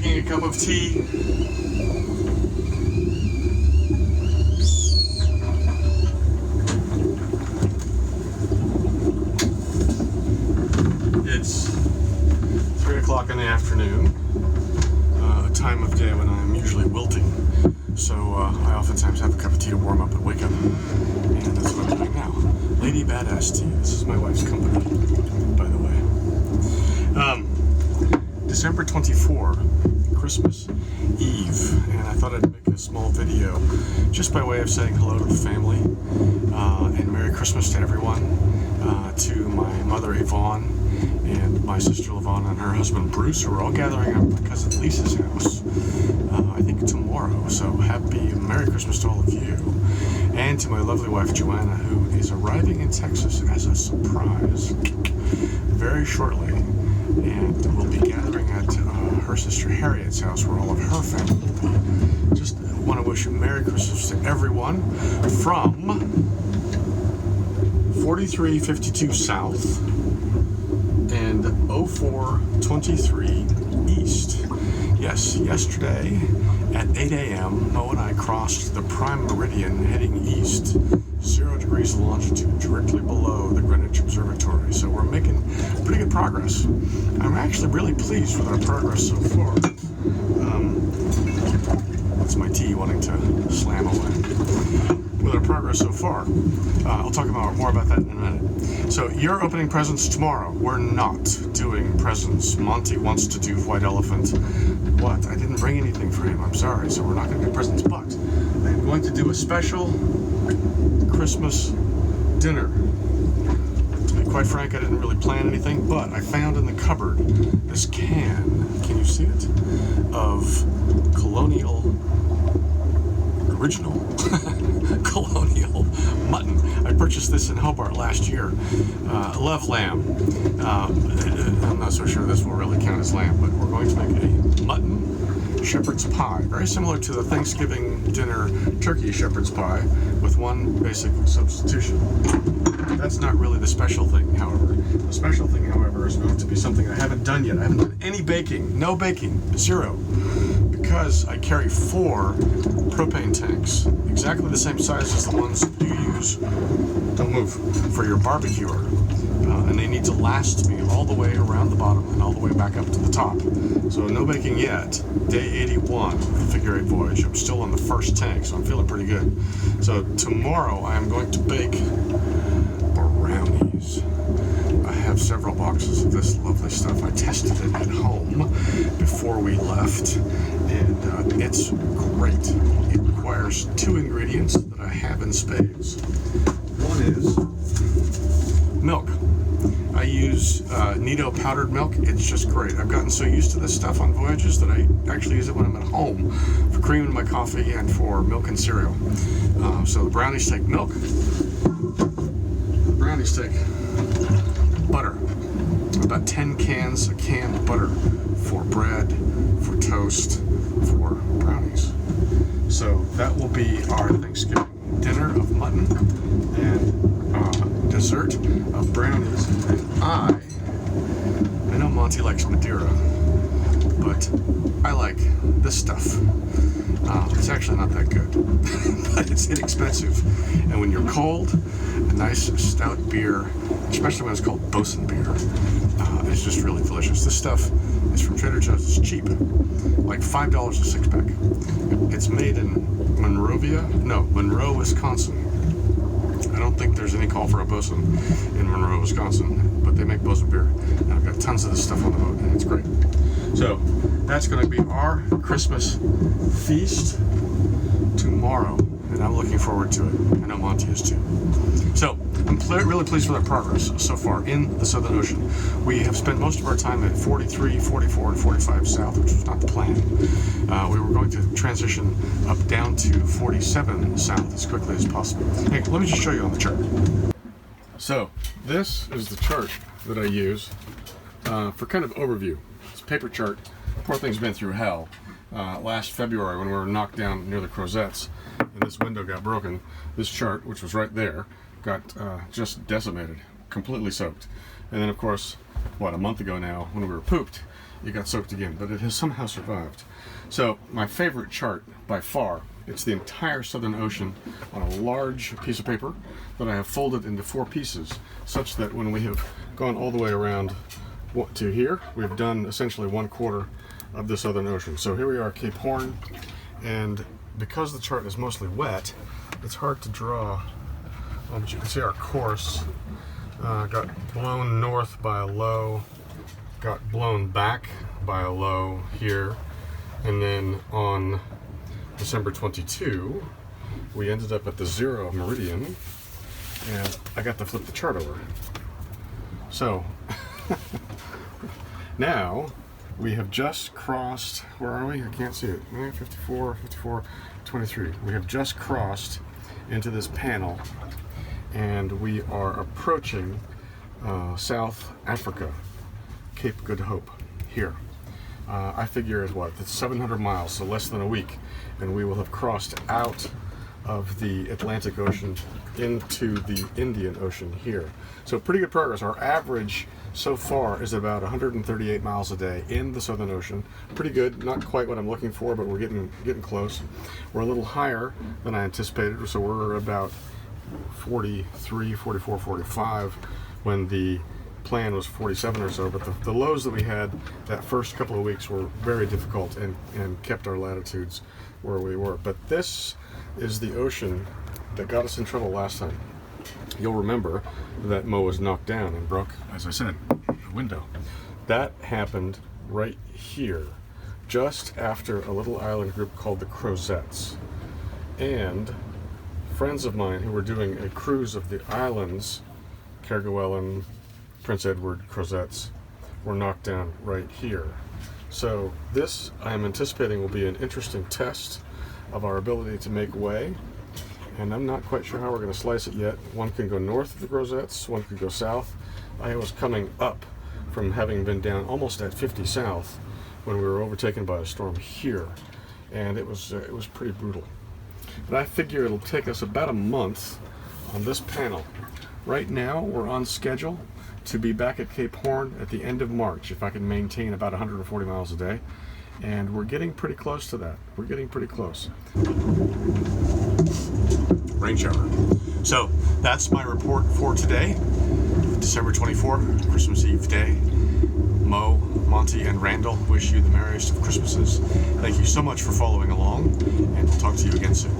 making a cup of tea. It's 3 o'clock in the afternoon, a time of day when I'm usually wilting. So I oftentimes have a cup of tea to warm up and wake up. And that's what I'm doing now. Lady Badass Tea. This is my wife's company, by the way. December 24, Christmas Eve. And I thought I'd make a small video just by way of saying hello to the family and Merry Christmas to everyone. To my mother Yvonne and my sister Lavon and her husband Bruce, who are all gathering at my cousin Lisa's house, I think tomorrow. So happy Merry Christmas to all of you. And to my lovely wife Joanna, who is arriving in Texas as a surprise very shortly. And we'll be gathering at her sister Harriet's house, where all of her family will be. Just want to wish a Merry Christmas to everyone from 4352 South and 0423 East. Yes, yesterday at 8 a.m., Mo and I crossed the prime meridian heading east, 0 degrees longitude, directly below the Greenwich Observatory. So we're making pretty good progress. I'm actually really pleased with our progress so far. That's my tea wanting to slam away. With our progress so far. I'll talk more about that in a minute. So you're opening presents tomorrow. We're not doing presents. Monty wants to do White Elephant. What? I didn't bring anything for him. I'm sorry. So we're not going to do presents, but I'm going to do a special Christmas dinner. To be quite frank, I didn't really plan anything, but I found in the cupboard this can you see it? Of original colonial mutton. I purchased this in Hobart last year. Love lamb. I'm not so sure this will really count as lamb, but we're going to make a mutton shepherd's pie. Very similar to the Thanksgiving dinner turkey shepherd's pie, with one basic substitution. That's not really the special thing, however. The special thing, however, is going to be something I haven't done yet. I haven't done any baking. No baking. 0. Because I carry 4 propane tanks, exactly the same size as the ones you use, don't move, for your barbecuer. And they need to last me all the way around the bottom and all the way back up to the top. So no baking yet. Day 81 of the Figure 8 voyage. I'm still on the first tank, so I'm feeling pretty good. So tomorrow I am going to bake brownies. I have several boxes of this lovely stuff. I tested it at home before we left, and it's great. It requires 2 ingredients that I have in spades. One is milk. I use Nido powdered milk. It's just great. I've gotten so used to this stuff on voyages that I actually use it when I'm at home for cream in my coffee and for milk and cereal. So the brownies take milk. The brownies take butter. About 10 cans of canned butter for bread, for toast, for brownies. So that will be our Thanksgiving dinner of mutton and dessert of brownies. And I know Monty likes Madeira, but I like this stuff. It's actually not that good, but it's inexpensive. And when you're cold, a nice stout beer, especially when it's called Bosun beer, is just really delicious. This stuff is from Trader Joe's. It's cheap, like $5 a 6-pack. It's made in Monroe, Wisconsin. I don't think there's any call for a Bosun in Monroe, Wisconsin, but they make Bosun beer. And I've got tons of this stuff on the boat, and it's great. So that's going to be our Christmas feast tomorrow, and I'm looking forward to it. I know Monty is too. So I'm really pleased with our progress so far in the Southern Ocean. We have spent most of our time at 43, 44, and 45 South, which was not the plan. We were going to transition up down to 47 South as quickly as possible. Hey, let me just show you on the chart. So this is the chart that I use for kind of overview. It's a paper chart. Poor thing's been through hell. Last February when we were knocked down near the Crozettes and this window got broken, this chart, which was right there, got just decimated, completely soaked. And then of course, a month ago now, when we were pooped, it got soaked again, but it has somehow survived. So my favorite chart by far, it's the entire Southern Ocean on a large piece of paper that I have folded into 4 pieces, such that when we have gone all the way around to here, we've done essentially 1/4 of the Southern Ocean. So here we are at Cape Horn, and because the chart is mostly wet, it's hard to draw. But you can see our course got blown north by a low, got blown back by a low here, and then on December 22, we ended up at the 0 meridian, and I got to flip the chart over. So now we have just crossed, where are we? I can't see it. 54, 54, 23. We have just crossed into this panel, and we are approaching South Africa, Cape Good Hope here. I figure it's 700 miles, so less than a week, and we will have crossed out of the Atlantic Ocean into the Indian Ocean here. So pretty good progress. Our average so far is about 138 miles a day in the Southern Ocean. Pretty good, not quite what I'm looking for, but we're getting close. We're a little higher than I anticipated, so we're about 43, 44, 45 when the plan was 47 or so, but the lows that we had that first couple of weeks were very difficult and kept our latitudes where we were. But this is the ocean that got us in trouble last time. You'll remember that Mo was knocked down and broke, as I said, the window. That happened right here, just after a little island group called the Crozettes. And friends of mine who were doing a cruise of the islands, Kerguelen, Prince Edward, Crozettes, were knocked down right here. So this, I'm anticipating, will be an interesting test of our ability to make way, and I'm not quite sure how we're going to slice it yet. One can go north of the Crozettes, one could go south. I was coming up from having been down almost at 50 south when we were overtaken by a storm here, and it was pretty brutal. But I figure it'll take us about a month on this panel. Right now, we're on schedule to be back at Cape Horn at the end of March, if I can maintain about 140 miles a day. And we're getting pretty close to that. We're getting pretty close. Rain shower. So that's my report for today, December 24th, Christmas Eve day. Mo, Monty, and Randall wish you the merriest of Christmases. Thank you so much for following along, and we'll talk to you again soon.